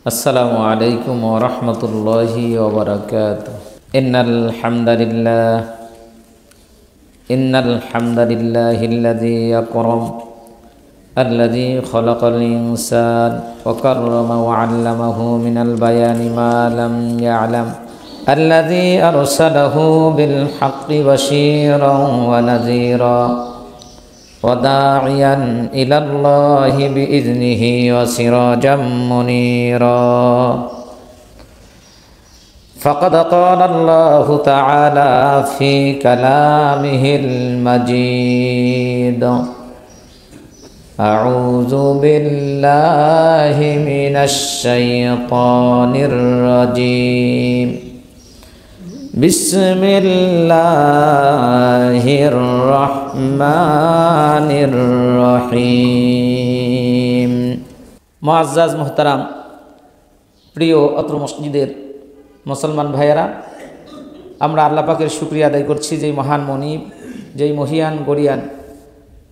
السلام عليكم ورحمة الله وبركاته. إن الحمد لله الذي يكرم الذي خلق الإنسان وكرم وعلمه من البيان ما لم يعلم الذي أرسله بالحق بشيرا ونذيرا وداعيا إلى الله بإذنه وسراجا منيرا. فقد قال الله تعالى في كلامه المجيد: أعوذ بالله من الشيطان الرجيم. بسم الله الرحمن الرحيم. মুআজ্জাজ মুহতারাম, প্রিয় অত্র মসজিদের মুসলমান ভাইয়েরা, আমরা আল্লাহ পাকের শুকরিয়া আদায় করছি যেই মহান মনিব, যেই মহিয়ান গরিয়ান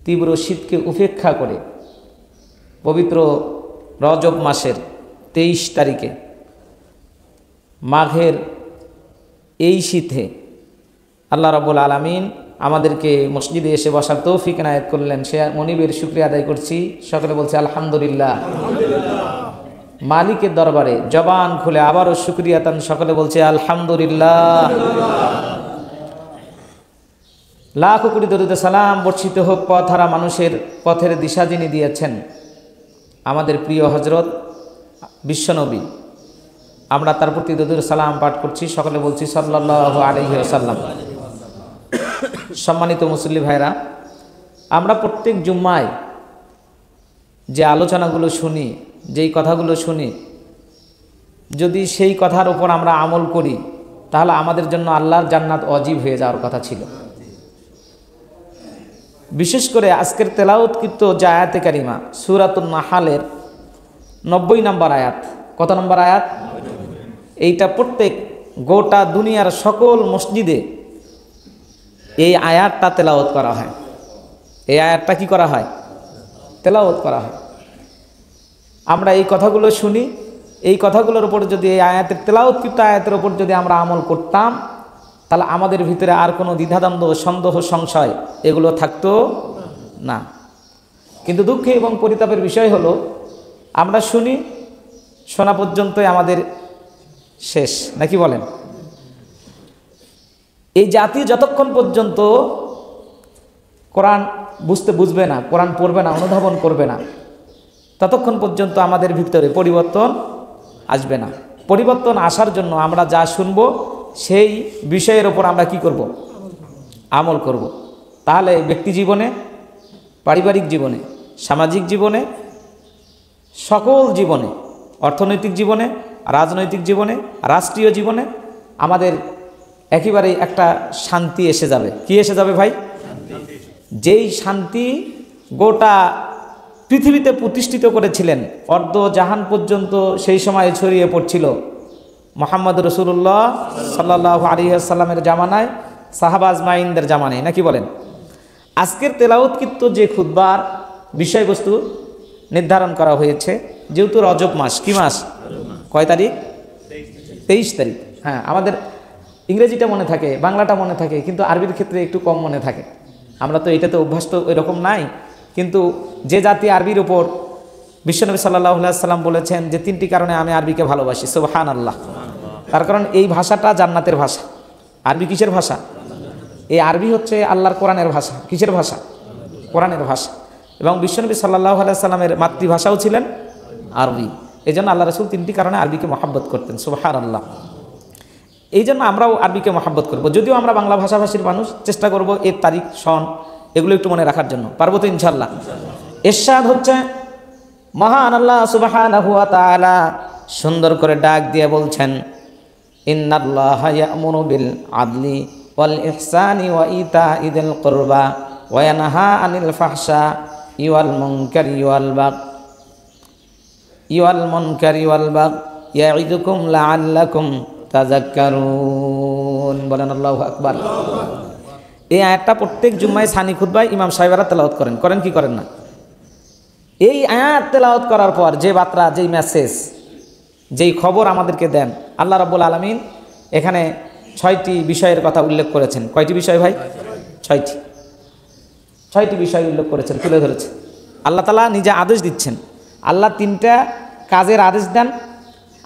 তীব্র শীতকে উপেক্ষা করে পবিত্র রজব মাসের 23 তারিখে মাঘের এই শীতে আল্লাহ রাব্বুল আলামিন আমাদেরকে মসজিদে এসে বসার তৌফিক এনায়েত করলেন। সে মনিবের শুকরিয়া আদায় করছি। সকলে বলছে আলহামদুলিল্লাহ। মালিকের দরবারে জবান খুলে আবারও শুকরিয়া তান সকলে বলছে আলহামদুলিল্লাহ। লাখ কোটি দরুদ সালাম বর্ষিত হোক পথহারা মানুষের পথের দিশা যিনি দিয়েছেন, আমাদের প্রিয় হযরত বিশ্বনবী। আমরা তার প্রতি দরুদ সালাম পাঠ করছি, সকলে বলছি সাল্লাল্লাহু আলাইহি ওয়াসাল্লাম। সম্মানিত মুসল্লি ভাইরা, আমরা প্রত্যেক জুম্মায় যে আলোচনাগুলো শুনি, যেই কথাগুলো শুনি, যদি সেই কথার উপর আমরা আমল করি তাহলে আমাদের জন্য আল্লাহর জান্নাত ওয়াজিব হয়ে যাওয়ার কথা ছিল। বিশেষ করে আজকের তেলাওয়াতকৃত যে আয়াতে কারিমা সূরাতুন নাহালের 90 নম্বর আয়াত। কত নম্বর আয়াত? এইটা প্রত্যেক গোটা দুনিয়ার সকল মসজিদে এই আয়াতটা তেলাওয়াত করা হয়। এই আয়াতটা কি করা হয়? তেলাওয়াত করা হয়। আমরা এই কথাগুলো শুনি, এই কথাগুলোর উপর যদি এই আয়াতের তেলাওয়াতকৃত আয়াতের উপর যদি আমরা আমল করতাম তাহলে আমাদের ভিতরে আর কোনো দ্বিধাদ্বন্দ্ব, সন্দেহ, সংশয় এগুলো থাকতো না। কিন্তু দুঃখে এবং পরিতাপের বিষয় হলো, আমরা শুনি, শোনা পর্যন্তই আমাদের শেষ, নাকি বলেন? এই জাতি যতক্ষণ পর্যন্ত কোরআন বুঝবে না, কোরআন পড়বে না, অনুধাবন করবে না, ততক্ষণ পর্যন্ত আমাদের ভিতরে পরিবর্তন আসবে না। পরিবর্তন আসার জন্য আমরা যা শুনব সেই বিষয়ের ওপর আমরা কি করব? আমল করব। তাহলে ব্যক্তি জীবনে, পারিবারিক জীবনে, সামাজিক জীবনে, সকল জীবনে, অর্থনৈতিক জীবনে, রাজনৈতিক জীবনে, রাষ্ট্রীয় জীবনে আমাদের একেবারেই একটা শান্তি এসে যাবে। কি এসে যাবে ভাই? যেই শান্তি গোটা পৃথিবীতে প্রতিষ্ঠিত করেছিলেন, অর্ধ জাহান পর্যন্ত সেই সময় ছড়িয়ে পড়ছিল মুহাম্মদ রাসূলুল্লাহ সাল্লাল্লাহু আলাইহি ওয়াসাল্লামের জামানায়, সাহাবা আজমাইনদের জামানায়, নাকি বলেন? আজকের তেলাওয়াতকৃত যে খুতবার বিষয়বস্তু নির্ধারণ করা হয়েছে, যেহেতু রজব মাস, কি মাস? কয় তারিখ? 23 তারিখ। হ্যাঁ, আমাদের ইংরেজিটা মনে থাকে, বাংলাটা মনে থাকে, কিন্তু আরবির ক্ষেত্রে একটু কম মনে থাকে। আমরা তো এটাতে অভ্যস্ত এরকম নাই। কিন্তু যে জাতি আরবির ওপর, বিশ্বনবী সাল্লাল্লাহু আলাইহি ওয়াসাল্লাম বলেছেন যে 3টি কারণে আমি আরবিকে ভালোবাসি। সুবহানাল্লাহ। তার কারণ এই ভাষাটা জান্নাতের ভাষা। আরবি কিসের ভাষা? এই আরবি হচ্ছে আল্লাহর কোরআনের ভাষা। কিসের ভাষা? কোরআনের ভাষা। এবং বিশ্বনবী সাল্লাল্লাহু আলাইহি ওয়াসাল্লামের মাতৃভাষাও ছিলেন আরবি। এই জন্য আল্লাহ রাসূল 3টি কারণে আরবিকে মহব্বত করতেন। সুবহানাল্লাহ। এই জন্য আমরাও আরবিকে মহব্বত করব। যদিও আমরা বাংলা ভাষাভাষীর মানুষ, চেষ্টা করব এর তারিখ, সন এগুলো একটু মনে রাখার জন্য। পারবো তো ইনশাআল্লাহ? এরশাদ হচ্ছে, মহান আল্লাহ সুবহানাহু ওয়া তাআলা সুন্দর করে ডাক দিয়ে বলছেন, ইন্নাল্লাহা ইয়া'মুরু বিল আদলি ওয়াল ইহসানি ওয়া ইতাইযিল কুরবা ওয়া ইয়ানহা আনিল ফাহশাই ওয়াল মুনকারি ওয়াল বাগই ইয়া'iদুকুম লাআল্লাকুম তাযাক্কারুন। বলেন আল্লাহু আকবার। এই আয়াতটা প্রত্যেক জুম্মায় সানি খুতবায় ইমাম সাহেবেরা তেলাওয়াত করেন কি করেন না? এই আয়াত তেলাওয়াত করার পর যে বার্তা, যেই মেসেজ যেই খবর আমাদেরকে দেন। আল্লাহ রাব্বুল আলামিন এখানে 6টি বিষয়ের কথা উল্লেখ করেছেন। কয়টি বিষয় ভাই? 6টি বিষয় উল্লেখ করেছেন, তুলে ধরেছেন। আল্লাহ তাআলা নিজে আদেশ দিচ্ছেন। আল্লাহ 3টা কাজের আদেশ দেন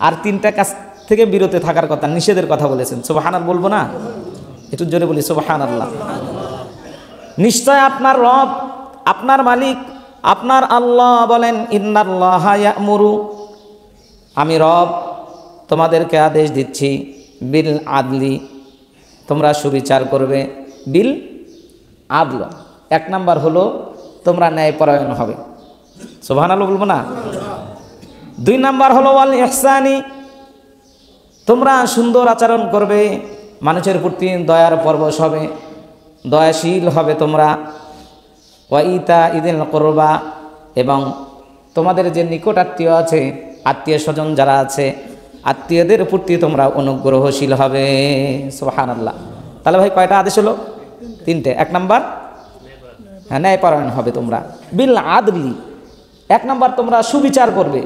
আর 3টা কাজ থেকে বিরত থাকার কথা, নিষেধের কথা বলেছেন। সুবহানাল্লাহ বলবো না? একটু জোরে বলি সুবহানাল্লাহ। নিশ্চয় আপনার রব, আপনার মালিক, আপনার আল্লাহ বলেন, ইন্নাল্লাহা ইয়া'মুরু, আমি রব তোমাদেরকে আদেশ দিচ্ছি, বিল আদলি, তোমরা সুবিচার করবে। বিল আদল, 1 নাম্বার হলো তোমরা ন্যায়পরায়ণ হবে। সুবহানাল্লাহ বলবো না? 2 নাম্বার হলো ওয়াল ইহসানি, তোমরা সুন্দর আচরণ করবে, মানুষের প্রতি দয়ার পরবশ হবে, দয়াশীল হবে তোমরা। ওয়া ইতা ইদিল কুরবা, এবং তোমাদের যে নিকট আত্মীয় আছে, আত্মীয় স্বজন যারা আছে, আত্মীয়দের প্রতি তোমরা অনুগ্রহশীল হবে। সুবহানাল্লাহ। তাহলে ভাই কয়টা আদেশ হলো? 3টে। 1 নাম্বার ন্যায়পরায়ণ হবে তোমরা, বিল আদলি, 1 নাম্বার তোমরা সুবিচার করবে।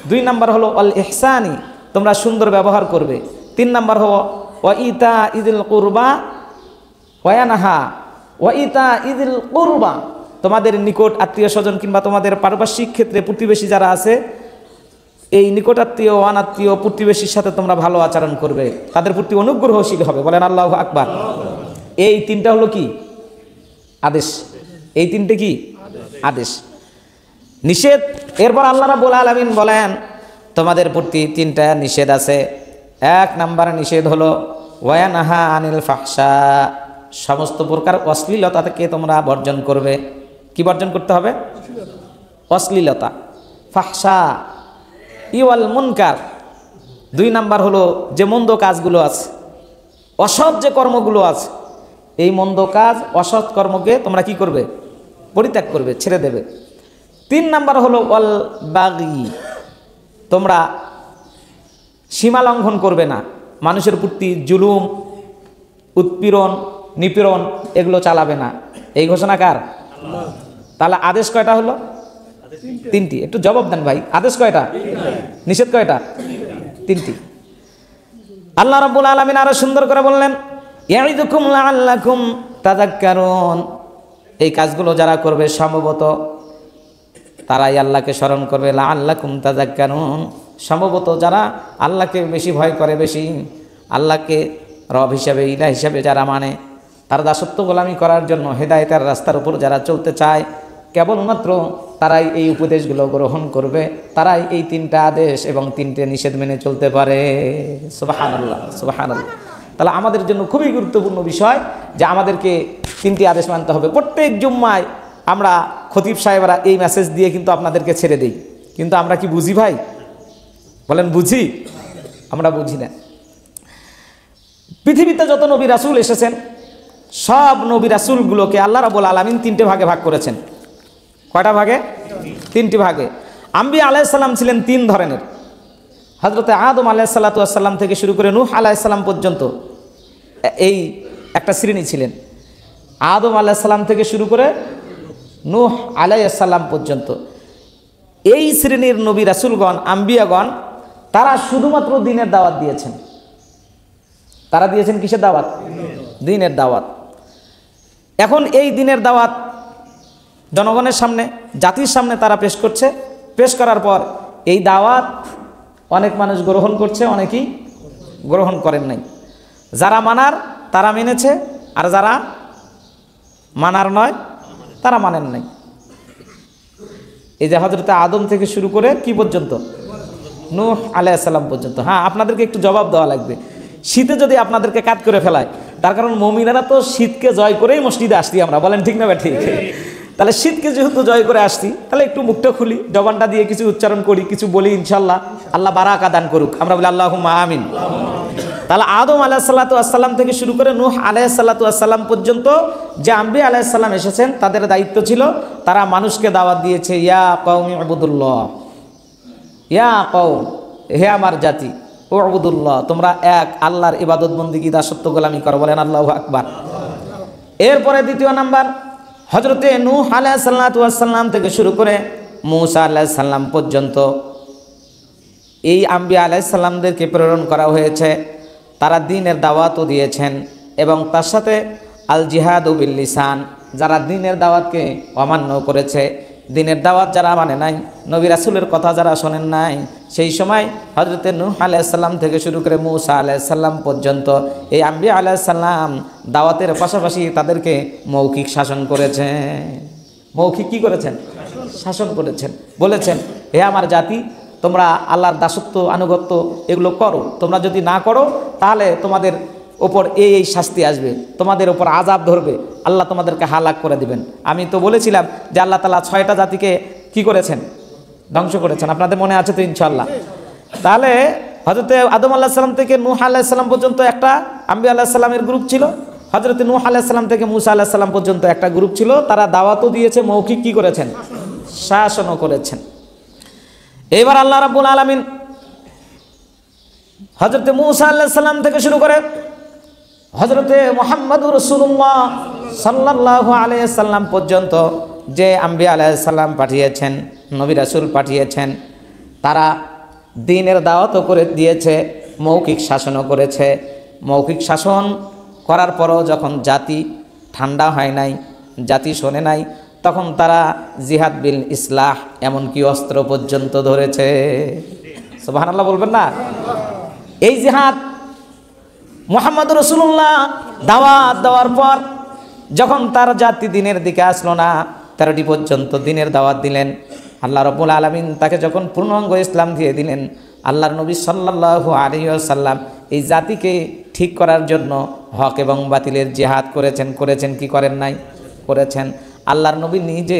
2 নাম্বার হলো আল ইহসানি, তোমরা সুন্দর ব্যবহার করবে। 3 নাম্বার হলো ওয়া ইতা ইদিল কুরবা ওয়ানাহা, ওয়া ইতা ইদিল কুরবা, তোমাদের নিকট আত্মীয় স্বজন কিংবা তোমাদের পারিপার্শ্বিক ক্ষেত্রে প্রতিবেশী যারা আছে, এই নিকটাত্মীয় অনাত্মীয় প্রতিবেশীর সাথে তোমরা ভালো আচরণ করবে, তাদের প্রতি অনুগ্রহশীল হবে। বলেন আল্লাহু আকবার। এই 3টা হলো কি? আদেশ। এই 3টে কি? আদেশ। নিষেধ। এরপর আল্লাহ রাব্বুল আলামিন বলেন তোমাদের প্রতি 3টা নিষেধ আছে। 1 নাম্বার নিষেধ হলো ওয়ানাহা আনিল ফাহশা, সমস্ত প্রকার অশ্লীলতা থেকে তোমরা বর্জন করবে। কি বর্জন করতে হবে? অশ্লীলতা, ফাহশা, ইওয়াল মুনকার। 2 নাম্বার হলো যে মন্দ কাজগুলো আছে, অসৎ যে কর্মগুলো আছে, এই মন্দ কাজ অসৎ কর্মকে তোমরা কি করবে? পরিত্যাগ করবে, ছেড়ে দেবে। 3 নাম্বার হলো ওয়াল বাগি, তোমরা সীমা লঙ্ঘন করবে না, মানুষের প্রতি জুলুম, উৎপীড়ন, নিপীড়ন এগুলো চালাবে না। এই ঘোষণা কার? তাহলে আদেশ কয়টা হলো? 3টি। একটু জবাব দেন ভাই, আদেশ কয়টা? নিষেধ কয়টা? 3টি। আল্লাহ রাব্বুল আলামিন আরো সুন্দর করে বললেন, ইয়াইদুকুম লাআল্লাকুম তাযাক্কারুন, এই কাজগুলো যারা করবে সম্ভবত তারাই আল্লাহকে স্মরণ করবে। লাআল্লাকুম তাযাক্কারুন, সম্ভবত যারা আল্লাহকে বেশি ভয় করে, বেশি আল্লাহকে রব হিসাবে, ইলাহ হিসাবে যারা মানে, তার দাসত্ব গোলামি করার জন্য হেদায়েতের রাস্তার উপর যারা চলতে চায়, কেবলমাত্র তারাই এই উপদেশগুলো গ্রহণ করবে, তারাই এই 3টা আদেশ এবং 3টে নিষেধ মেনে চলতে পারে। সুবহানাল্লাহ, সুবহানাল্লাহ। তাহলে আমাদের জন্য খুবই গুরুত্বপূর্ণ বিষয় যে আমাদেরকে 3টি আদেশ মানতে হবে। প্রত্যেক জুম্মায় আমরা খতিব সাহেবরা এই মেসেজ দিয়ে কিন্তু আপনাদেরকে ছেড়ে দিই, কিন্তু আমরা কি বুঝি ভাই? বলেন বুঝি? আমরা বুঝি না। পৃথিবীতে যত নবী রাসূল এসেছেন, সব নবী রাসূলগুলোকে আল্লাহ রাব্বুল আলামিন 3টে ভাগে ভাগ করেছেন। কয়টা ভাগে? 3টি ভাগে। আম্বিয়া আলাইহিস সালাম ছিলেন 3 ধরনের। হযরতে আদম আলাইহিস সালাতু ওয়াস সালাম থেকে শুরু করে নূহ আলাইহিস সালাম পর্যন্ত এই একটা শ্রেণী ছিলেন। আদম আলাইহিস সালাম থেকে শুরু করে নূহ আলাইহিস সালাম পর্যন্ত এই শ্রেণীর নবী রাসূলগণ, আম্বিয়াগণ, তারা শুধুমাত্র দ্বীনের দাওয়াত দিয়েছেন। তারা দিয়েছেন কিসের দাওয়াত? দ্বীনের দাওয়াত। এখন এই দ্বীনের দাওয়াত জনগণের সামনে, জাতির সামনে তারা পেশ করছে। পেশ করার পর এই দাওয়াত অনেক মানুষ গ্রহণ করছে, অনেকেই গ্রহণ করেন নাই। যারা মানার তারা মেনেছে, আর যারা মানার নয় তারা মানেন নাই। এই যে হযরতে আদম থেকে শুরু করে কি পর্যন্ত? নূহ আলাইহিস সালাম পর্যন্ত। হ্যাঁ, আপনাদেরকে একটু জবাব দেওয়া লাগবে। শীতে যদি আপনাদেরকে কাট করে ফেলায়, তার কারণ মুমিনেরা তো শীতকে জয় করেই মসজিদে আসছি আমরা, বলেন ঠিক না? ঠিক। তাহলে শীতকে যেহেতু জয় করে আসছি, তাহলে একটু মুখটা খুলি, জবানটা দিয়ে কিছু উচ্চারণ করি, কিছু বলি, ইনশাল্লাহ আল্লাহ বারাকা দান করুক। আমরা বলি আল্লাহুম্মা আমিন। তাহলে আদম আলাইহিস সালাতু ওয়াস সালাম থেকে শুরু করে নূহ আলাইহিস সালাতু ওয়াস সালাম পর্যন্ত যে আম্বিয়া আলাইহিস সালাম এসেছেন, তাদের দায়িত্ব ছিল তারা মানুষকে দাওয়াত দিয়েছে, ইয়া কওমি উবুদুল্লাহ, ইয়া কওম, হে আমার জাতি, উবুদুল্লাহ, তোমরা এক আল্লাহর ইবাদত বন্দেগী দাসত্ব গোলামি করো। বলেন আল্লাহু আকবার। এরপরে 2 নাম্বার, হযরতে নূহ আলাইহিস সালাতু ওয়াস সালাম থেকে শুরু করে মূসা আলাইহিস সালাম পর্যন্ত এই আম্বিয়া আলাইহিস সালামদেরকে প্রেরণ করা হয়েছে, তারা দ্বীনের দাওয়াতও দিয়েছেন এবং তার সাথে আল জিহাদু বিল লিসান, যারা দ্বীনের দাওয়াতকে অমান্য করেছে, দ্বীনের দাওয়াত যারা মানে নাই, নবী রাসূলের কথা যারা শোনেন নাই, সেই সময় হযরতে নূহ আলাইহিস সালাম থেকে শুরু করে মূসা আলাইহিস সালাম পর্যন্ত এই আম্বিয়া আলাইহিস সালাম দাওয়াতের পাশাপাশি তাদেরকে মৌখিক শাসন করেছেন। মৌখিক কি করেছেন? শাসন করেছেন। বলেছেন, হে আমার জাতি, তোমরা আল্লাহর দাসত্ব আনুগত্য এগুলো করো, তোমরা যদি না করো তাহলে তোমাদের ওপর এই শাস্তি আসবে, তোমাদের ওপর আযাব ধরবে, আল্লাহ তোমাদেরকে হালাক করে দিবেন। আমি তো বলেছিলাম যে আল্লাহ তাআলা 6টা জাতিকে কি করেছেন? ধ্বংস করেছেন। আপনাদের মনে আছে তো ইনশাআল্লাহ? তাহলে হযরতে আদম আলাইহিস সালাম থেকে নূহ আলাইহিস সালাম পর্যন্ত একটা আম্বিয়া আলাইহিস সালামের গ্রুপ ছিল, হযরতে নূহ আলাইহিস সালাম থেকে মূসা আলাইহিস সালাম পর্যন্ত একটা গ্রুপ ছিল। তারা দাওয়াতও দিয়েছে, মৌখিক কি করেছেন? শাসনও করেছেন। এবার আল্লাহ রাব্বুল আলামিন হযরতে মূসা আলাইহিস সালাম থেকে শুরু করে হযরতে মুহাম্মদুর রাসূলুল্লাহ সাল্লাল্লাহু আলাইহি সাল্লাম পর্যন্ত যে আম্বিয়া আলাইহিস সালাম পাঠিয়েছেন, নবী রাসূল পাঠিয়েছেন, তারা দ্বীনের দাওয়াতও করে দিয়েছে, মৌখিক শাসনও করেছে। মৌখিক শাসন করার পরও যখন জাতি ঠান্ডা হয় নাই, জাতি শোনে নাই, তখন তারা জিহাদ বিল ইসলাহ এমনকি অস্ত্র পর্যন্ত ধরেছে। সুবহানাল্লাহ বলবেন না? এই জিহাদ মুহাম্মদুর রাসূলুল্লাহ দাওয়াত দেওয়ার পর যখন তার জাতি দ্বীনের দিকে আসলো না, 13টি পর্যন্ত দ্বীনের দাওয়াত দিলেন। আল্লাহ রাব্বুল আলামিন তাকে যখন পূর্ণাঙ্গ ইসলাম দিয়ে দিলেন, আল্লাহর নবী সাল্লাল্লাহু আলাইহি ওয়াসাল্লাম এই জাতিকে ঠিক করার জন্য হক এবং বাতিলের জিহাদ করেছেন কি করেন নাই? করেছেন। আল্লাহর নবী নিজে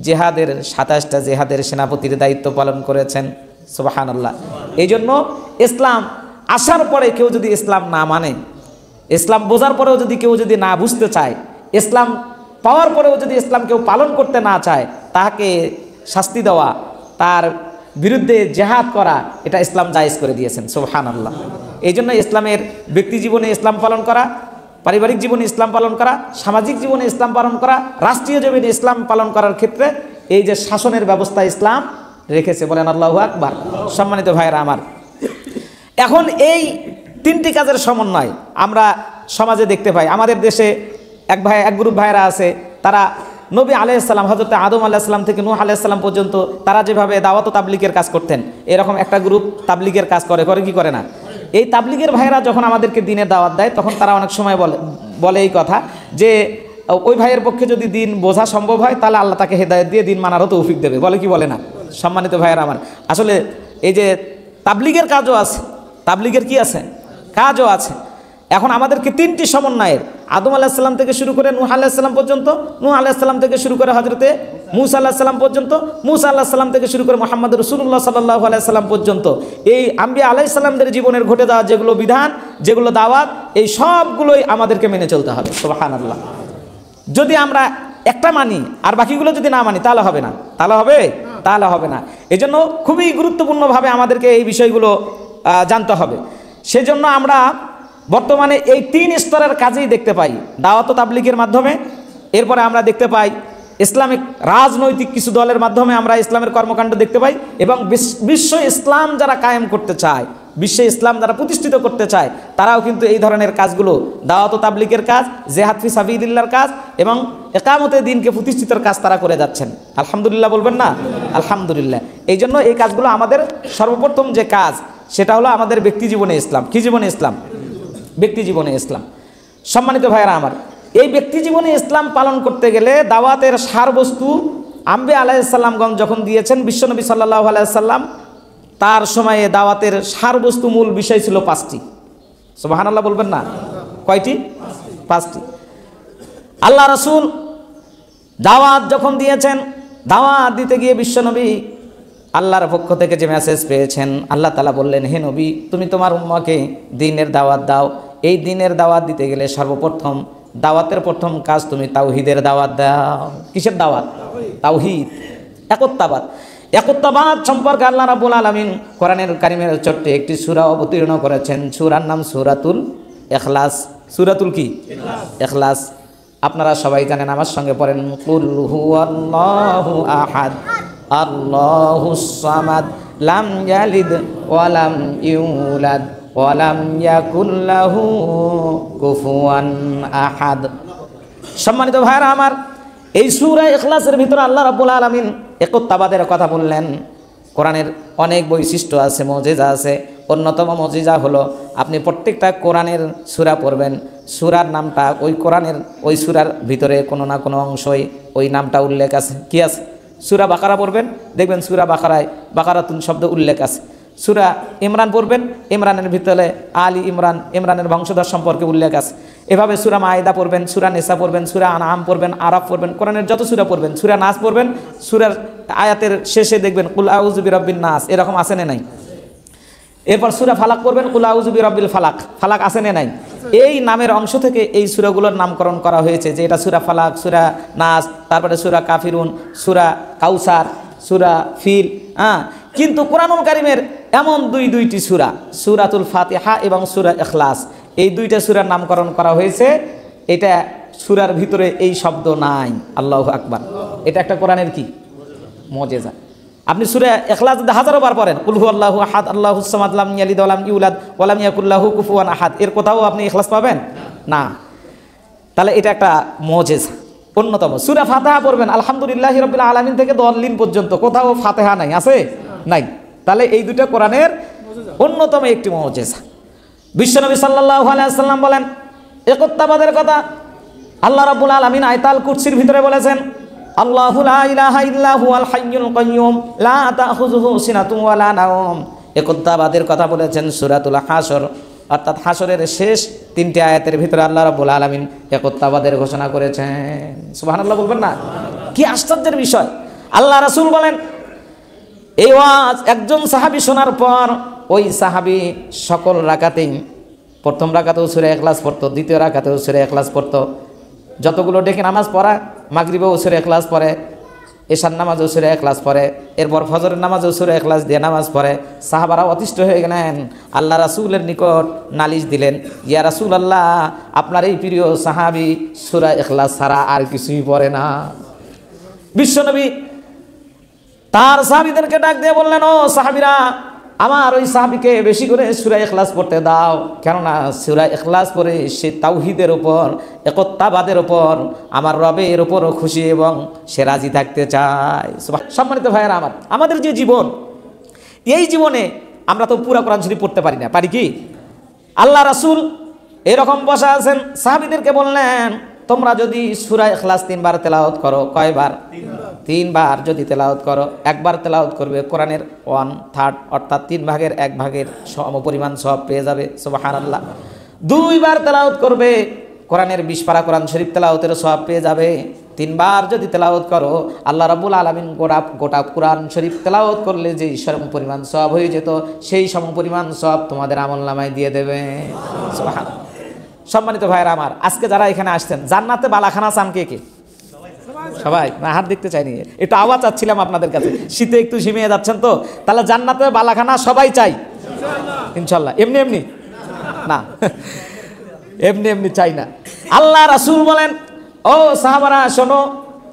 জিহাদের 27টা জিহাদের সেনাপতির দায়িত্ব পালন করেছেন। সুবহানাল্লাহ। এই জন্য ইসলাম আসার পরে কেউ যদি ইসলাম না মানে, ইসলাম বোঝার পরেও যদি কেউ যদি না বুঝতে চায়, ইসলাম পাওয়ার পরেও যদি ইসলাম কেউ পালন করতে না চায়, তাকে শাস্তি দেওয়া, তার বিরুদ্ধে জিহাদ করা, এটা ইসলাম জায়েজ করে দিয়েছেন। সুবহানাল্লাহ। এই জন্য ইসলামের ব্যক্তি জীবনে ইসলাম পালন করা, পারিবারিক জীবনে ইসলাম পালন করা, সামাজিক জীবনে ইসলাম পালন করা, রাষ্ট্রীয় জীবনে ইসলাম পালন করার ক্ষেত্রে এই যে শাসনের ব্যবস্থা ইসলাম রেখেছে, বলেন আল্লাহু আকবার। সম্মানিত ভাইয়েরা আমার, এখন এই 3টি কাজের সমন্বয় আমরা সমাজে দেখতে পাই। আমাদের দেশে এক গ্রুপ ভাইয়েরা আছে, তারা নবী আলাইহিস সালাম, হযরত আদম আলাইহিস সালাম থেকে নূহ আলাইহিস সালাম পর্যন্ত তারা যেভাবে দাওয়াত ও তাবলীগের কাজ করতেন, এরকম একটা গ্রুপ তাবলীগের কাজ করে কি করে না? এই তাবলীগের ভাইয়েরা যখন আমাদেরকে দ্বীনের দাওয়াত দেয়, তখন তারা অনেক সময় বলে এই কথা যে ওই ভাইয়ের পক্ষে যদি দ্বীন বোঝা সম্ভব হয়, তাহলে আল্লাহ তাকে হেদায়েত দিয়ে দ্বীন মানারও তৌফিক দেবে, বলে কি বলে না? সম্মানিত ভাইয়েরা আমার, আসলে এই যে তাবলীগের কাজও আছে, তাবলীগের কি আছে? কাজও আছে। এখন আমাদেরকে 3টি সমন্বয়ের, আদম আলাইহিস সালাম থেকে শুরু করে নূহ আলাইহিস সালাম পর্যন্ত, নূহ আলাইহিস সালাম থেকে শুরু করে হযরতে মূসা আলাইহিস সালাম পর্যন্ত, মূসা আলাইহিস সালাম থেকে শুরু করে মুহাম্মদ রাসূলুল্লাহ সাল্লাল্লাহু আলাইহি সাল্লাম পর্যন্ত, এই আম্বিয়া আলাইহিস সালামদের জীবনের ঘটে যাওয়া যেগুলো বিধান, যেগুলো দাওয়াত, এই সবগুলোই আমাদেরকে মেনে চলতে হবে। সুবহানাল্লাহ। যদি আমরা একটা মানি আর বাকিগুলো যদি না মানি, তাহলে হবে না। তাহলে হবে না। এজন্য খুবই গুরুত্বপূর্ণভাবে আমাদেরকে এই বিষয়গুলো জানতে হবে। সেজন্য আমরা বর্তমানে এই 3 স্তরের কাজেই দেখতে পাই, দাওয়াত ও তাবলীগের মাধ্যমে, এরপরে আমরা দেখতে পাই ইসলামিক রাজনৈতিক কিছু দলের মাধ্যমে আমরা ইসলামের কর্মকাণ্ড দেখতে পাই, এবং বিশ্ব ইসলাম যারা কায়েম করতে চায়, বিশ্বে ইসলাম যারা প্রতিষ্ঠিত করতে চায়, তারাও কিন্তু এই ধরনের কাজগুলো, দাওয়াত ও তাবলীগের কাজ, জিহাদ ফি সাবিলিল্লাহর কাজ এবং ইকামতে দ্বীনকে প্রতিষ্ঠিতের কাজ তারা করে যাচ্ছেন। আলহামদুলিল্লাহ বলবেন না? আলহামদুলিল্লাহ। এই জন্য এই কাজগুলো আমাদের সর্বপ্রথম যে কাজ, সেটা হলো আমাদের ব্যক্তি জীবনে ইসলাম। কি জীবনে ইসলাম? ব্যক্তি জীবনে ইসলাম। সম্মানিত ভাইয়েরা আমার, এই ব্যক্তি জীবনে ইসলাম পালন করতে গেলে দাওয়াতের সারবস্তু আম্বিয়া আলাইহিস সালামগণ যখন দিয়েছেন, বিশ্বনবী সাল্লাল্লাহু আলাইহি সাল্লাম তার সময়ে দাওয়াতের সারবস্তু মূল বিষয় ছিল 5টি। সুবহানাল্লাহ বলবেন না? কয়টি? 5টি। আল্লাহ রাসূল দাওয়াত যখন দিয়েছেন, দাওয়াত দিতে গিয়ে বিশ্বনবী আল্লাহর পক্ষ থেকে যে মেসেজ পেয়েছেন, আল্লাহ তাআলা বললেন, হে নবী, তুমি তোমার উম্মতকে দ্বীনের দাওয়াত দাও। এই দ্বীনের দাওয়াত দিতে গেলে সর্বপ্রথম দাওয়াতের প্রথম কাজ তুমি তাওহীদের দাওয়াত দাও। কিসের দাওয়াত? তাওহীদ, একত্ববাদ সম্পর্কে আল্লাহ রাব্বুল আলামিন কোরআনের কারিমের ছোট্ট একটি সূরা অবতীর্ণ করেছেন। সূরার নাম সূরাতুল ইখলাস। সূরাতুল কি? ইখলাস। আপনারা সবাই জানেন, আমার সঙ্গে পড়েন, কুল হুয়াল্লাহু আহাদ আল্লাহুস সামাদ লাম ইয়ালিদ ওয়া লাম ইউলাদ ওয়া লাম ইয়াকুল লাহু কুফুয়ান আহাদ। সম্মানিত ভাইরা আমার, এই সূরা ইখলাসের ভিতরে আল্লাহ রাব্বুল আলামিন একত্ববাদের কথা বললেন। কোরআনের অনেক বৈশিষ্ট্য আছে, মুজিজা আছে। অন্যতম মুজিজা হলো আপনি প্রত্যেকটা কোরআনের সূরা পড়বেন, সূরার নামটা ওই কোরআনের ওই সূরার ভিতরে কোনো না কোনো অংশই ওই নামটা উল্লেখ আছে। কি আছে? সূরা বাকারা পড়বেন, দেখবেন সূরা বাকারায় বাকারাতুন শব্দ উল্লেখ আছে। সূরা ইমরান পড়বেন, ইমরানের ভিতরে আলী ইমরান, ইমরানের বংশধর সম্পর্কে উল্লেখ আছে। এভাবে সূরা মায়েদা পড়বেন, সূরা নিসা পড়বেন, সূরা আনআম পড়বেন, আরাফ পড়বেন, কোরআনের যত সূরা পড়বেন, সূরা নাস পড়বেন, সূরার আয়াতের শেষে দেখবেন কুল আউযু বিরাব্বিন নাস, এরকম আছে না নাই? এরপর সূরা ফালাক পড়বেন, কুল আউযু বিরাব্বিল ফালাক, ফালাক আছে না নাই? এই নামের অংশ থেকে এই সূরাগুলোর নামকরণ করা হয়েছে, যে এটা সূরা ফালাক, সূরা নাস, তারপরে সূরা কাফিরুন, সূরা কাউসার, সূরা ফিল। কিন্তু কোরআনুল কারীমের এমন দুইটি সূরা, সূরাতুল ফাতিহা এবং সূরা ইখলাস, এই দুইটা সূরার নামকরণ করা হয়েছে। এটা সূরার ভিতরে এই শব্দ নাই। আল্লাহু আকবার। এটা একটা কোরআনের কি মুজিজা। আপনি সূরা ইখলাস যদি হাজারো বার পড়েন, কুল হুয়াল্লাহু আহাদ আল্লাহুস সামাদ লাম ইয়ালিদ ওয়া লাম ইউলাদ ওয়া লাম ইয়াকুল লাহু কুফুয়ান আহাদ, এর কোথাও আপনি ইখলাস পাবেন না। তাহলে এটা একটা মুজিজা অন্যতম। সূরা ফাতিহা পড়বেন, আলহামদুলিল্লাহি রাব্বিল আলামিন থেকে দলিন পর্যন্ত, কোথাও ফাতিহা নাই, আছে নাই? তাহলে এই দুটো কোরআনের অন্যতম একটি মুজিজা। বিশ্বনবী সাল্লাল্লাহু আলাইহি ওয়াসাল্লাম বলেন একত্ববাদের কথা। আল্লাহ রাব্বুল আলামিন আয়াতুল কুরসির ভিতরে বলেছেন, আল্লাহু লা ইলাহা ইল্লা হুয়াল হাইয়ুল কাইয়্যুম লা তাখুযুহু সিনাতুন ওয়া লা নাওম। একত্ববাদের কথা বলেছেন সূরাতুল হাসর, অর্থাৎ হাসরের শেষ 3টি আয়াতের ভিতরে আল্লাহ রাব্বুল আলামিন একত্ববাদের ঘোষণা করেছেন। সুবহানাল্লাহ বলবেন না? কি আশ্চর্যের বিষয়! আল্লাহ রাসূল বলেন, এই ওয়াজ একজন সাহাবী শোনার পর ওই সাহাবী সকল রাকাতেই, প্রথম রাকাতেও সূরা ইখলাস পড়তো, দ্বিতীয় রাকাতেও সূরা ইখলাস পড়তো, যতগুলো ডেকে নামাজ পড়া, মাগরিবেও সূরা ইখলাস পড়ে, এশার নামাজেও সূরা ইখলাস পড়ে, এরপর ফজরের নামাজেও সূরা ইখলাস দিয়ে নামাজ পড়ে। সাহাবারা অতিষ্ঠ হয়ে গেলেন, আল্লাহ রাসূলের নিকট নালিশ দিলেন, ইয়া রাসূলুল্লাহ, আপনার এই প্রিয় সাহাবী সূরা ইখলাস ছাড়া আর কিছুই পড়ে না। বিশ্বনবী তার সাহাবীদেরকে ডাক দিয়ে বললেন, ও সাহাবীরা, আমার ওই সাহাবীকে বেশি করে সূরা ইখলাস পড়তে দাও, কেননা সূরা ইখলাস পড়ে সে তাওহীদের উপর, একত্ববাদের উপর, আমার রবের উপরও খুশি এবং সে রাজি থাকতে চায়। সম্মানিত ভাইয়েরা আমার, আমাদের যে জীবন, এই জীবনে আমরা তো পুরা কোরআন শরীফ পড়তে পারি না, পারি কি? আল্লাহ রাসূল এরকম বসা আছেন, সাহাবীদেরকে বললেন, তোমরা যদি সূরা ইখলাস 3 বার তেলাওয়াত করো, কয়বার? 3 বার যদি তেলাওয়াত করো, একবার তেলাওয়াত করবে কোরআনের 1/3, অর্থাৎ 3 ভাগের 1 ভাগের সমপরিমাণ সওয়াব পেয়ে যাবে। সুবহানাল্লাহ। 2 বার তেলাওয়াত করবে, কোরআনের 20 পারা কোরআন শরীফ তেলাওয়াতের সওয়াব পেয়ে যাবে। 3 বার যদি তেলাওয়াত করো, আল্লাহ রাব্বুল আলামিন গোটা কোরআন শরীফ তেলাওয়াত করলে যে সমপরিমাণ সওয়াব হয়ে যেত, সেই সমপরিমাণ সওয়াব তোমাদের আমলনামায় দিয়ে দেবে। সুবহানাল্লাহ। সম্মানিত ভাইরা আমার, আজকে যারা এখানে আসছেন, জান্নাতে বালাখানা চান কে কে? সবাই? না, হাত দেখতে চাইনি, একটু আওয়াজ চাচ্ছিলাম আপনাদের কাছে। শীতে একটু ঝিমিয়ে যাচ্ছেন তো, তাহলে জান্নাতে বালাখানা সবাই চাই ইনশাল্লাহ? এমনি এমনি না, এমনি এমনি চাই না। আল্লাহ রাসূল বলেন, ও সাহাবারা শোনো,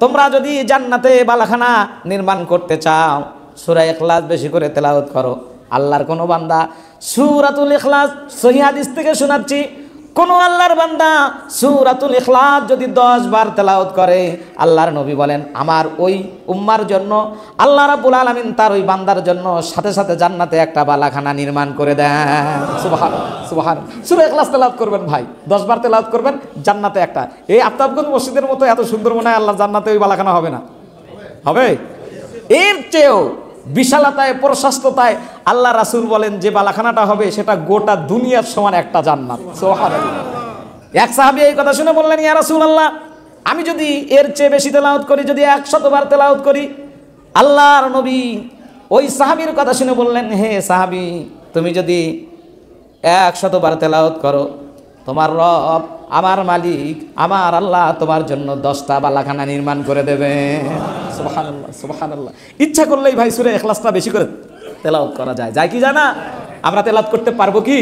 তোমরা যদি জান্নাতে বালাখানা নির্মাণ করতে চাও, সূরা ইখলাস বেশি করে তেলাওয়াত করো। আল্লাহর কোনো বান্দা সূরাতুল ইখলাস, সহিহ হাদিস থেকে শোনাচ্ছি, কোন আল্লাহর বান্দা সূরাতুল ইখলাস যদি 10 বার তেলাওয়াত করে, আল্লাহর নবী বলেন, আমার ওই উম্মার জন্য আল্লাহ রাব্বুল আলামিন তার ওই বান্দার জন্য সাথে সাথে জান্নাতে একটা বালাখানা নির্মাণ করে দেন। সুবহানাল্লাহ, সুবহানাল্লাহ। সূরা ইখলাস তেলাওয়াত করবেন ভাই, 10 বার তেলাওয়াত করবেন, জান্নাতে একটা, এই আফতাবগঞ্জ মসজিদের মতো এত সুন্দর মনে হয় আল্লাহর জান্নাতে ওই বালাখানা হবে না? হবে? এর চেয়েও বিশালতায়, প্রশস্ততায় আল্লাহ রাসূল বলেন যে বালাখানাটা হবে, সেটা গোটা দুনিয়ার সমান একটা জান্নাত। সুবহানাল্লাহ। এক সাহাবী এই কথা শুনে বললেন, ইয়া রাসূলুল্লাহ, আমি যদি এর চেয়ে বেশি তেলাওয়াত করি, যদি 100 বার তেলাওয়াত করি। আল্লাহর নবী ওই সাহাবীর কথা শুনে বললেন, হে সাহাবী, তুমি যদি 100 বার তেলাওয়াত করো, তোমার রব, আমার মালিক, আমার আল্লাহ তোমার জন্য 10টা বালাখানা নির্মাণ করে দেবে। সুবহানাল্লাহ, সুবহানাল্লাহ। ইচ্ছা করলেই ভাই সূরা ইখলাসটা বেশি করে তেলাওয়াত করা যায়, যায় কি জানা? আমরা তেলাওয়াত করতে পারবো কি?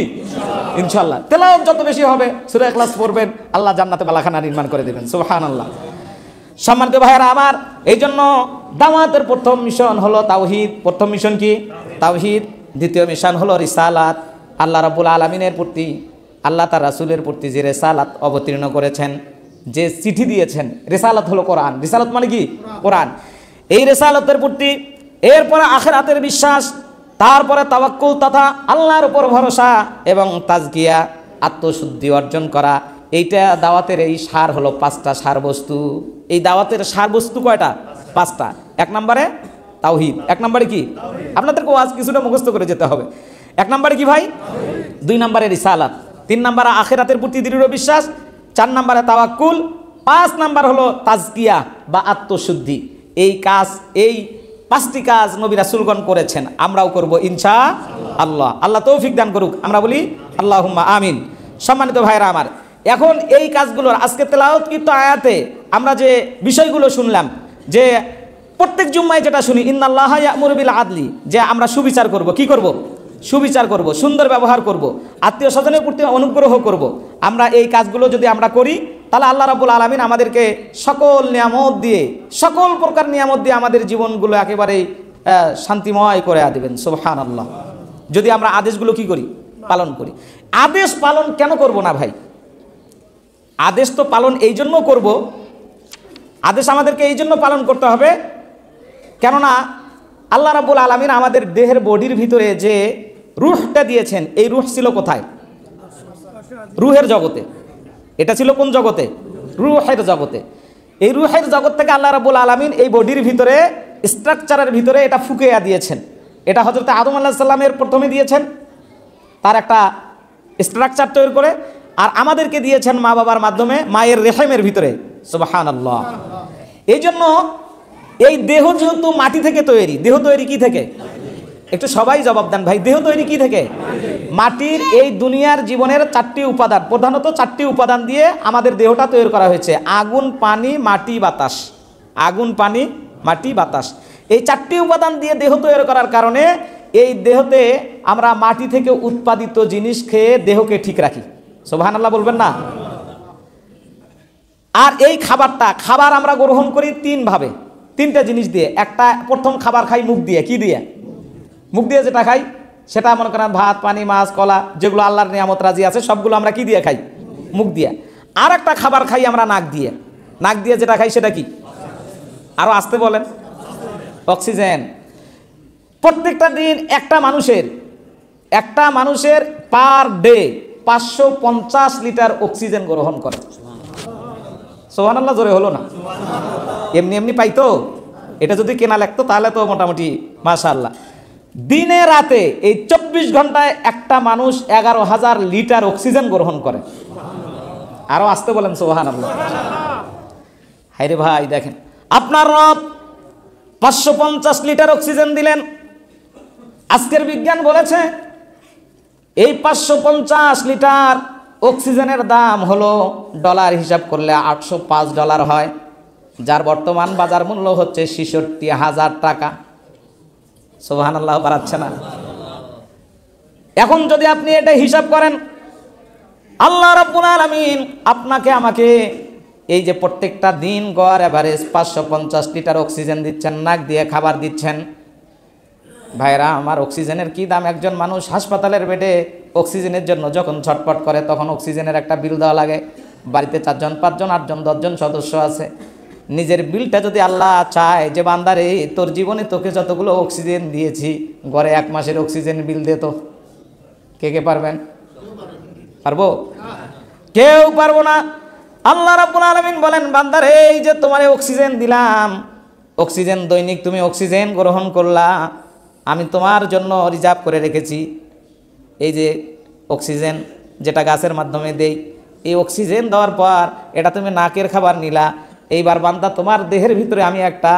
ইনশাআল্লাহ। তেলাওয়াত যত বেশি হবে, সূরা ইখলাস পড়বেন, আল্লাহ জান্নাতে বালাখানা নির্মাণ করে দেবেন। সুবহানাল্লাহ। সম্মানিত ভাইয়েরা আমার, এই জন্য দাওয়াতের প্রথম মিশন হলো তাওহীদ। প্রথম মিশন কি? তাওহীদ, দ্বিতীয় মিশন হলো রিসালাত, আল্লাহ রাব্বুল আলামিনের প্রতি, আল্লাহ তার রাসূলের প্রতি যে রিসালাত অবতীর্ণ করেছেন, যে চিঠি দিয়েছেন। রিসালাত হলো কোরআন। রিসালাত মানে কি? কোরআন। এই রিসালাতের প্রতি, এরপরে আখিরাতের বিশ্বাস, তারপরে তাওয়াক্কুল তথা আল্লাহর উপর ভরসা এবং তাজকিয়া, আত্মশুদ্ধি অর্জন করা। এইটা দাওয়াতের এই সার হলো 5টা সার বস্তু। এই দাওয়াতের সার বস্তু কয়টা? 5টা। 1 নম্বরে তাওহীদ। 1 নম্বরে কি? আপনাদেরকে আজ কিছুটা মুখস্থ করে যেতে হবে। 1 নম্বরে কি ভাই? 2 নম্বরে রিসালাত, 3 নম্বরে আখিরাতের প্রতি দৃঢ় বিশ্বাস, 4 নম্বরে তাওয়াক্কুল, 5 নম্বর হলো তাজকিয়া বা আত্মশুদ্ধি। এই কাজ, এই 5টি কাজ নবী রাসূলগণ করেছেন, আমরাও করব ইনশাআল্লাহ। আল্লাহ তৌফিক দান করুক, আমরা বলি আল্লাহুম্মা আমিন। সম্মানিত ভাইরা আমার, এখন এই কাজগুলোর আজকে তেলাওয়াতকৃত আয়াতে আমরা যে বিষয়গুলো শুনলাম, যে প্রত্যেক জুম্মায় যেটা শুনি ইন্নাল্লাহা ইয়া'মুরু বিল আদলি, যে আমরা সুবিচার করব। কি করব? সুবিচার করব, সুন্দর ব্যবহার করব, আত্মীয় স্বজনের প্রতি অনুগ্রহ করব। আমরা এই কাজগুলো যদি আমরা করি, তাহলে আল্লাহ রাব্বুল আলামিন আমাদেরকে সকল নিয়ামত দিয়ে, সকল প্রকার নিয়ামত দিয়ে আমাদের জীবনগুলো একেবারে শান্তিময় করে দিবেন। সুবহানাল্লাহ। যদি আমরা আদেশগুলো কি করি? পালন করি। আদেশ পালন কেন করব না ভাই? আদেশ তো পালন এই জন্য করব, আদেশ আমাদেরকে এই জন্য পালন করতে হবে, কেননা আল্লাহ রাব্বুল আলামিন আমাদের দেহের বডির ভিতরে যে রূহটা দিয়েছেন, এই রূহ ছিল কোথায়? রূহের জগতে। এটা ছিল কোন জগতে? রূহের জগতে। এই রূহের জগৎ থেকে আল্লাহ রাব্বুল আলামিন এই বডির ভিতরে, স্ট্রাকচারের ভিতরে এটা ফুঁকিয়ে দিয়েছেন। এটা হযরত আদম আলাইহিস সালামের প্রথমে দিয়েছেন, তার একটা স্ট্রাকচার তৈরি করে, আর আমাদেরকে দিয়েছেন মা বাবার মাধ্যমে, মায়ের রেহেমের ভিতরে। সুবহানাল্লাহ। এই জন্য এই দেহ যেহেতু মাটি থেকে তৈরি, দেহ তৈরি কি থেকে? একটু সবাই জবাব দেন ভাই, দেহ তৈরি কি থেকে? মাটির। এই দুনিয়ার জীবনের 4টি উপাদান, প্রধানত 4টি উপাদান দিয়ে আমাদের দেহটা তৈরি করা হয়েছে: আগুন, পানি, মাটি, বাতাস। আগুন, পানি, মাটি, বাতাস। এই 4টি উপাদান দিয়ে দেহ তৈরি করার কারণে এই দেহতে আমরা মাটি থেকে উৎপাদিত জিনিস খেয়ে দেহকে ঠিক রাখি। সুবহানাল্লাহ বলবেন না? আর এই খাবার আমরা গ্রহণ করি 3 ভাবে, 3টা জিনিস দিয়ে। একটা, প্রথম খাবার খাই মুখ দিয়ে। কি দিয়ে? মুখ দিয়ে যেটা খাই সেটা মনে করেন ভাত, পানি, মাছ, কলা, যেগুলো আল্লাহর নিয়ামত রাজি আছে, সবগুলো আমরা কি দিয়ে খাই? মুখ দিয়ে। আর একটা খাবার খাই আমরা নাক দিয়ে। নাক দিয়ে যেটা খাই সেটা কি? আরো আসতে বলেন। অক্সিজেন। প্রত্যেকটা দিন একটা মানুষের পার ডে 550 লিটার অক্সিজেন গ্রহণ করে। সুবহানাল্লাহ জোরে হলো না? এমনি এমনি পাইতো? এটা যদি কেনা লাগতো তাহলে তো মোটামুটি মাশাআল্লাহ। দিনে রাতে এই 24 ঘন্টায় একটা মানুষ 11,000 লিটার অক্সিজেন গ্রহণ করে। আরো আসতে বলেন সুবহানাল্লাহ। হায়রে ভাই, দেখেন আপনার রব 550 লিটার অক্সিজেন দিলেন। আজকের বিজ্ঞান বলেছে এই 550 লিটার অক্সিজেনের দাম হলো, ডলার হিসাব করলে $805 হয়, যার বর্তমান বাজার মূল্য হচ্ছে 66,000 টাকা। সুবহানাল্লাহ বাড়াচ্ছে না? এখন যদি আপনি এটা হিসাব করেন, আল্লাহ রাব্বুল আলামিন আপনাকে আমাকে এই যে প্রত্যেকটা দিন গড় এভারেজ 550 লিটার অক্সিজেন দিচ্ছেন, নাক দিয়ে খাবার দিচ্ছেন। ভাইরা আমার, অক্সিজেনের কি দাম! একজন মানুষ হাসপাতালের বেডে অক্সিজেনের জন্য যখন ছটফট করে, তখন অক্সিজেনের একটা বিল দেওয়া লাগে। বাড়িতে 4 জন 5 জন 8 জন 10 জন সদস্য আছে। নিজের বিলটা যদি আল্লাহ চায় যে বান্দারে তোর জীবনে তোকে যতগুলো অক্সিজেন দিয়েছি, গড়ে 1 মাসের অক্সিজেন বিল দে তো, কে কে পারবেন? পারবো? কেউ পারবো না। আল্লাহ রাব্বুল আলামিন বলেন, বান্দারে এই যে তোমারে অক্সিজেন দিলাম, অক্সিজেন দৈনিক তুমি অক্সিজেন গ্রহণ করলা, আমি তোমার জন্য রিজার্ভ করে রেখেছি। এই যে অক্সিজেন যেটা গাছের মাধ্যমে দেই, এই অক্সিজেন দেওয়ার পর এটা তুমি নাকের খাবার নিলা। এইবার বান্দা, তোমার দেহের ভিতরে আমি একটা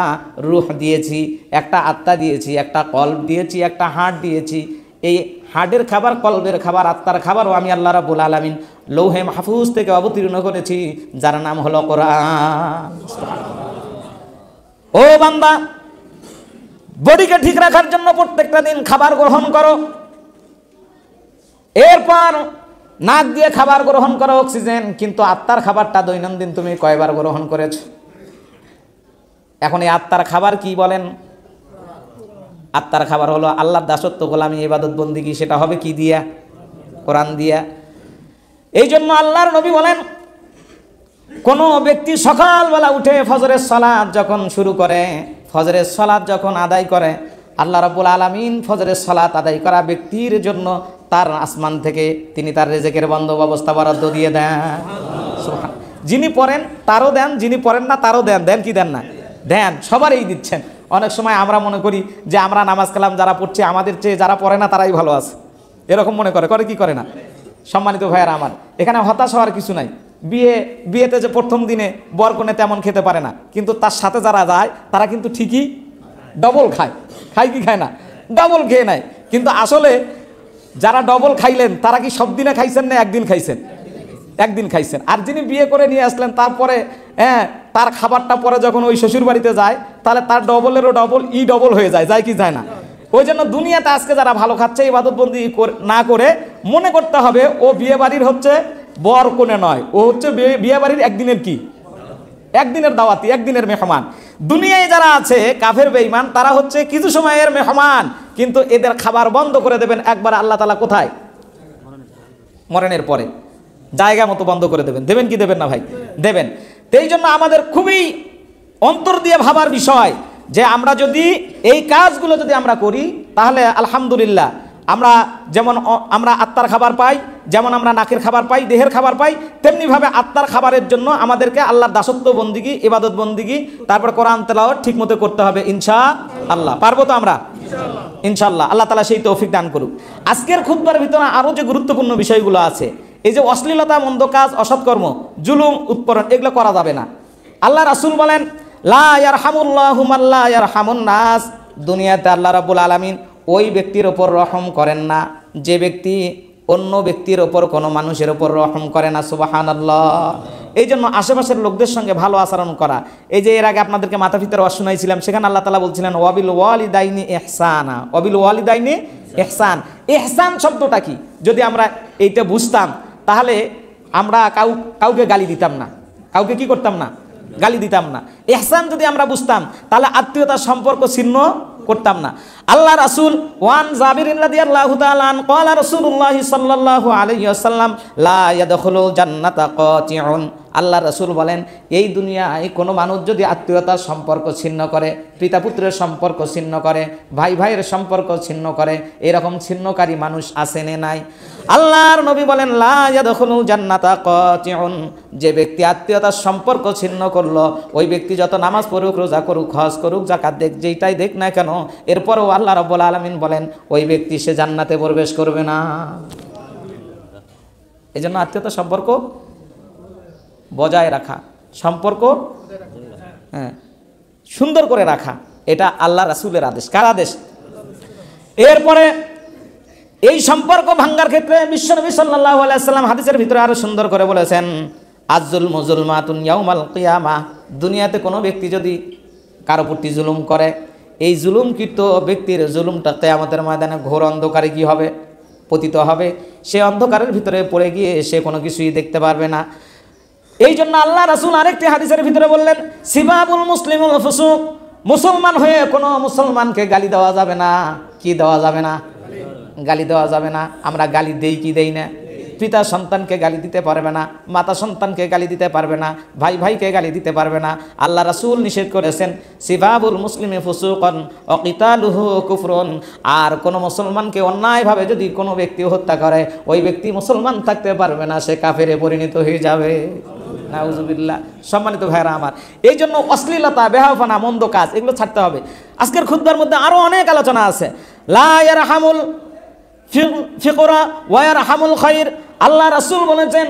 রূহ দিয়েছি, একটা আত্মা দিয়েছি, একটা কলব দিয়েছি, একটা হার্ট দিয়েছি। এই হার্টের খাবার, কলবের খাবার, আত্মার খাবারও আমি আল্লাহ রাব্বুল আলামিন লৌহে মাহফুজ থেকে অবতীর্ণ করেছি, যার নাম হলো কোরআন। ও বান্দা, বডিকে ঠিক রাখার জন্য প্রত্যেকটা দিন খাবার গ্রহণ করো। এরপর নাক দিয়ে খাবার গ্রহণ করো অক্সিজেন, কিন্তু আত্মার খাবারটা দৈনন্দিন তুমি কয়বার গ্রহণ করেছো? এখন এই আত্মার খাবার কি বলেন? আত্মার খাবার হলো আল্লাহর দাসত্ব, গোলামি, ইবাদত, বন্দিগি। সেটা হবে কি দিয়া? কোরআন দিয়া। এই জন্য আল্লাহর নবী বলেন, কোনো ব্যক্তি সকালবেলা উঠে ফজরের সালাত যখন শুরু করে, ফজরের সালাত যখন আদায় করে, আল্লাহ রাব্বুল আলামিন ফজরের সালাত আদায় করা ব্যক্তির জন্য তার আসমান থেকে তিনি তার রিজিকের বন্দোবস্ত বরাদ্দ দিয়ে দেন। যিনি পড়েন তারও দেন, যিনি পড়েন না তারও দেন। দেন কি দেন না? দেন, সবারই দিচ্ছেন। অনেক সময় আমরা মনে করি যে আমরা নামাজ কালাম যারা পড়ছি আমাদের চেয়ে যারা পড়ে না তারাই ভালো আছে, এরকম মনে করে। করে কি করে না? সম্মানিত ভাইয়েরা আমার, এখানে হতাশ হওয়ার কিছু নাই। বিয়েতে যে প্রথম দিনে বর কনে তেমন খেতে পারে না, কিন্তু তার সাথে যারা যায় তারা কিন্তু ঠিকই ডবল খায়। খায় কি খায় না? ডবল খেয়ে নেয়। কিন্তু আসলে যারা ডবল খাইলেন তারা কি সব দিনে খাইছেন না একদিন খাইছেন? একদিন খাইছেন। আর যিনি বিয়ে করে নিয়ে আসলেন তারপরে তার খাবারটা পরে যখন ওই শ্বশুর বাড়িতে যায় তাহলে তার ডবলেরও ডবল ডবল হয়ে যায়। যায় কি যায় না? ওই জন্য দুনিয়াতে আজকে যারা ভালো খাচ্ছে, ইবাদতবন্দি না করে মনে করতে হবে ও বিয়ে বাড়ির হচ্ছে বর কোনে নয়, ও হচ্ছে বিয়ে বাড়ির একদিনের কি? একদিনের দাওয়াতি, একদিনের মেহমান। দুনিয়ায় যারা আছে কাফের বেঈমান তারা হচ্ছে কিছু সময়ের মেহমান, কিন্তু এদের খাবার বন্ধ করে দেবেন একবার আল্লাহ তাআলা কোথায়? মরণের পরে জায়গা মতো বন্ধ করে দেবেন। দেবেন কি দেবেন না ভাই? দেবেন। এই জন্য আমাদের খুবই অন্তর দিয়ে ভাবার বিষয় যে আমরা যদি এই কাজগুলো যদি আমরা করি তাহলে আলহামদুলিল্লাহ আমরা যেমন আমরা আত্মার খাবার পাই, যেমন আমরা নাকের খাবার পাই, দেহের খাবার পাই, তেমনিভাবে আত্মার খাবারের জন্য আমাদেরকে আল্লাহর দাসত্ব বন্দিগি, ইবাদত বন্দিগি, তারপর কোরআন তেলাওয়াত ঠিক মতো করতে হবে ইনশাআল্লাহ। পারবো তো আমরা? ইনশাআল্লাহ। আল্লাহ তাআলা সেই তৌফিক দান করুক। আজকের খুতবার ভিতরে আরও যে গুরুত্বপূর্ণ বিষয়গুলো আছে, এই যে অশ্লীলতা, মন্দ কাজ, অসৎকর্ম, জুলুম, উৎপীড়ন, এগুলো করা যাবে না। আল্লাহ রাসূল বলেন, লা ইয়ারহামুল্লাহু মান লা ইয়ারহামুন নাস। দুনিয়াতে আল্লাহ রাব্বুল আলামিন ওই ব্যক্তির ওপর রহম করেন না যে ব্যক্তি অন্য ব্যক্তির ওপর, কোনো মানুষের ওপর রহম করে না। সুবহানাল্লাহ। এই জন্য আশেপাশের লোকদের সঙ্গে ভালো আচরণ করা। এই যে এর আগে আপনাদেরকে মাথা পিতার ওয়াজ শুনাইছিলাম, সেখানে আল্লাহ তাআলা বলছিলেন ওয়াবিল ওয়ালিদাইনি ইহসানা। ওয়াবিল ওয়ালিদাইনি ইহসান। ইহসান শব্দটা কি যদি আমরা এইটা বুঝতাম তাহলে আমরা কাউকে গালি দিতাম না, কাউকে কি করতাম না? গালি দিতাম না। ইহসান যদি আমরা বুঝতাম তাহলে আত্মীয়তার সম্পর্ক ছিন্ন করতাম না। আল্লাহ রাসূল ওয়ান জাবির রাদিয়াল্লাহু তাআলা আন ক্বালা রাসূলুল্লাহ সাল্লাল্লাহু আলাইহি ওয়াসাল্লাম লা ইয়াদখুলুল জান্নাতা কাতিউন। আল্লাহ রাসূল বলেন, এই দুনিয়ায় কোনো মানুষ যদি আত্মীয়তার সম্পর্ক ছিন্ন করে, পিতা পুত্রের সম্পর্ক ছিন্ন করে, ভাই ভাইয়ের সম্পর্ক ছিন্ন করে, এরকম ছিন্নকারী মানুষ আছে না নাই? আল্লাহর নবী বলেন, লা ইয়াদখুলুল জান্নাতা কাতিউন। যে ব্যক্তি আত্মীয়তার সম্পর্ক ছিন্ন করলো, ওই ব্যক্তি যত নামাজ পড়ুক, রোজা করুক, হজ করুক, যাকাত দেখ, যেইটাই দেখ না কেন, এরপরও আল্লাহ রাব্বুল আলামিন বলেন ওই ব্যক্তি সে জান্নাতে প্রবেশ করবে না। এই জন্য আত্মীয়তার সম্পর্ক বজায় রাখা, সম্পর্ক সুন্দর করে রাখা, এটা আল্লাহ রাসূলের আদেশ। কার আদেশ? এরপরে এই সম্পর্ক ভাঙ্গার ক্ষেত্রে বিশ্বনবী সাল্লাল্লাহু আলাইহি ওয়াসাল্লাম হাদিসের ভিতরে আরো সুন্দর করে বলেছেন, আয-যুলমু যুলমাতুন ইয়াউমাল কিয়ামাহ। দুনিয়াতে কোনো ব্যক্তি যদি কারো প্রতি জুলুম করে, এই জুলুমকৃত ব্যক্তির জুলুমটা কিয়ামতের ময়দানে ঘোর অন্ধকারে কি হবে? পতিত হবে। সে অন্ধকারের ভিতরে পড়ে গিয়ে সে কোনো কিছুই দেখতে পারবে না। এই জন্য আল্লাহ রাসূল আরেকটি হাদিসের ভিতরে বললেন, সিবাবুল মুসলিমুল ফুসুক। মুসলমান হয়ে কোনো মুসলমানকে গালি দেওয়া যাবে না। কি দেওয়া যাবে না? গালি দেওয়া যাবে না। আমরা গালি দেই কি দেই না? পিতা সন্তানকে গালি দিতে পারবে না, মাতা সন্তানকে গালি দিতে পারবে না, ভাই ভাইকে গালি দিতে পারবে না। আল্লাহ রাসূল নিষেধ করেছেন, সিবাবুল মুসলিমি ফুসুকুন ওয়া কিতালুহু কুফরুন। আর কোনো মুসলমানকে অন্যায়ভাবে যদি কোনো ব্যক্তি হত্যা করে, ওই ব্যক্তি মুসলমান থাকতে পারবে না, সে কাফেরে পরিণত হয়ে যাবে। নাউজুবিল্লাহ। সম্মানিত ভাইরা আমার, এই জন্য অশ্লীলতা, বেহায়াপনা, মন্দ কাজ এগুলো ছাড়তে হবে। আজকের খুতবার মধ্যে আরও অনেক আলোচনা আছে। লা ইয়ারহামুল ফিকরা ওয়া ইয়ারহামুল খায়র। আল্লাহ রাসূল বলেছেন,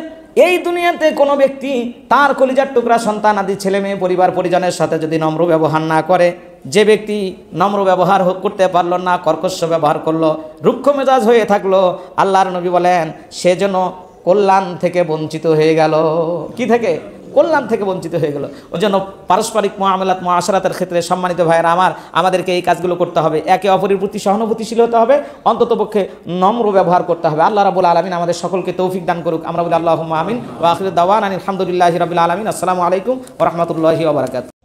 এই দুনিয়াতে কোনো ব্যক্তি তার কলিজার টুকরা সন্তান আদি ছেলে মেয়ে পরিবার পরিজনের সাথে যদি নম্র ব্যবহার না করে, যে ব্যক্তি নম্র ব্যবহার করতে পারলো না, কর্কশ ব্যবহার করলো, রুক্ষ মেজাজ হয়ে থাকলো, আল্লাহর নবী বলেন সে যেন কল্যাণ থেকে বঞ্চিত হয়ে গেল। কি থেকে? কল্যাণ থেকে বঞ্চিত হয়ে গেল। ওই জন্য পারস্পরিক মুআমালাত, মুআশারাতের ক্ষেত্রে সম্মানিত ভাইয়েরা আমার, আমাদেরকে এই কাজগুলো করতে হবে। একে অপরের প্রতি সহানুভূতিশীল হতে হবে, অন্ততপক্ষে নম্র ব্যবহার করতে হবে। আল্লাহ রাব্বুল আলামিন আমাদের সকলকে তৌফিক দান করুক। আমরা বলি আল্লাহুম্মা আমিন। ওয়া আখিরু দাওয়ানা আলহামদুলিল্লাহি রাব্বিল আলামিন। আসসালামু আলাইকুম ওয়া রাহমাতুল্লাহি ওয়া বারাকাতুহু।